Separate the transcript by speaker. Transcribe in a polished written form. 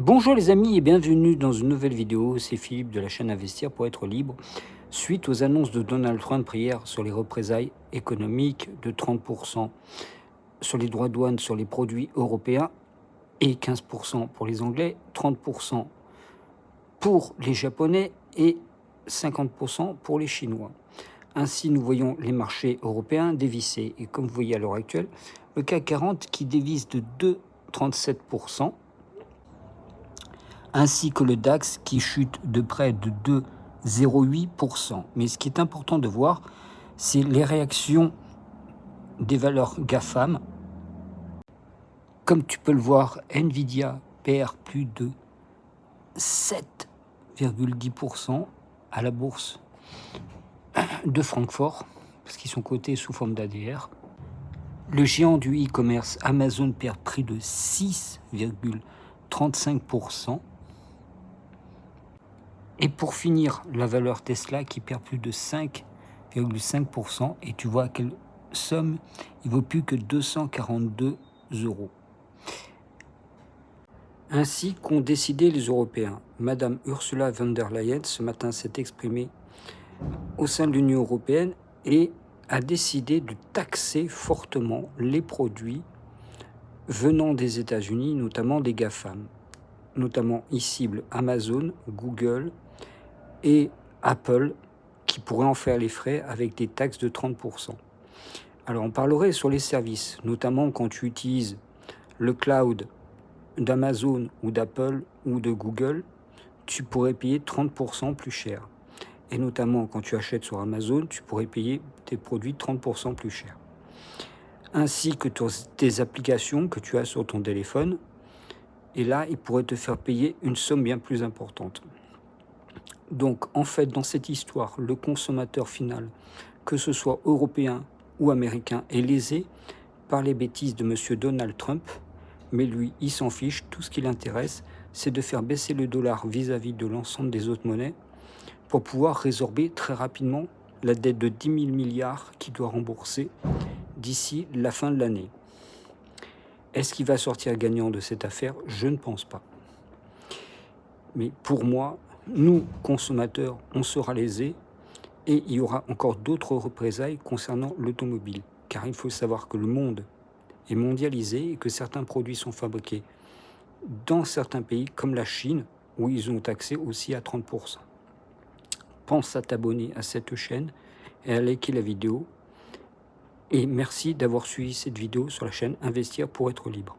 Speaker 1: Bonjour les amis et bienvenue dans une nouvelle vidéo, c'est Philippe de la chaîne Investir pour être libre. Suite aux annonces de Donald Trump hier sur les représailles économiques de 30% sur les droits de douane sur les produits européens et 15% pour les Anglais, 30% pour les Japonais et 50% pour les Chinois. Ainsi, nous voyons les marchés européens dévisser. Et comme vous voyez à l'heure actuelle, le CAC 40 qui dévisse de 2,37%, ainsi que le DAX qui chute de près de 2,08%. Mais ce qui est important de voir, c'est les réactions des valeurs GAFAM. Comme tu peux le voir, Nvidia perd plus de 7,10% à la bourse de Francfort, parce qu'ils sont cotés sous forme d'ADR. Le géant du e-commerce Amazon perd près de 6,35%. Et pour finir, la valeur Tesla qui perd plus de 5,5%. Et tu vois à quelle somme il ne vaut plus que 242 €. Ainsi qu'ont décidé les Européens. Madame Ursula von der Leyen, ce matin, s'est exprimée au sein de l'Union européenne et a décidé de taxer fortement les produits venant des États-Unis, notamment des GAFAM. Notamment, ils ciblent Amazon, Google et Apple, qui pourraient en faire les frais avec des taxes de 30%. Alors, on parlerait sur les services, notamment quand tu utilises le cloud d'Amazon ou d'Apple ou de Google, tu pourrais payer 30% plus cher. Et notamment, quand tu achètes sur Amazon, tu pourrais payer tes produits 30% plus cher. Ainsi que tes applications que tu as sur ton téléphone. Et là, ils pourraient te faire payer une somme bien plus importante. Donc, en fait, dans cette histoire, le consommateur final, que ce soit européen ou américain, est lésé par les bêtises de M. Donald Trump. Mais lui, il s'en fiche. Tout ce qui l'intéresse, c'est de faire baisser le dollar vis-à-vis de l'ensemble des autres monnaies pour pouvoir résorber très rapidement la dette de 10 000 milliards qu'il doit rembourser d'ici la fin de l'année. Est-ce qu'il va sortir gagnant de cette affaire? Je ne pense pas. Mais pour moi, nous, consommateurs, on sera lésés et il y aura encore d'autres représailles concernant l'automobile. Car il faut savoir que le monde est mondialisé et que certains produits sont fabriqués dans certains pays comme la Chine, où ils ont taxé aussi à 30%. Pense à t'abonner à cette chaîne et à liker la vidéo. Et merci d'avoir suivi cette vidéo sur la chaîne Investir pour être libre.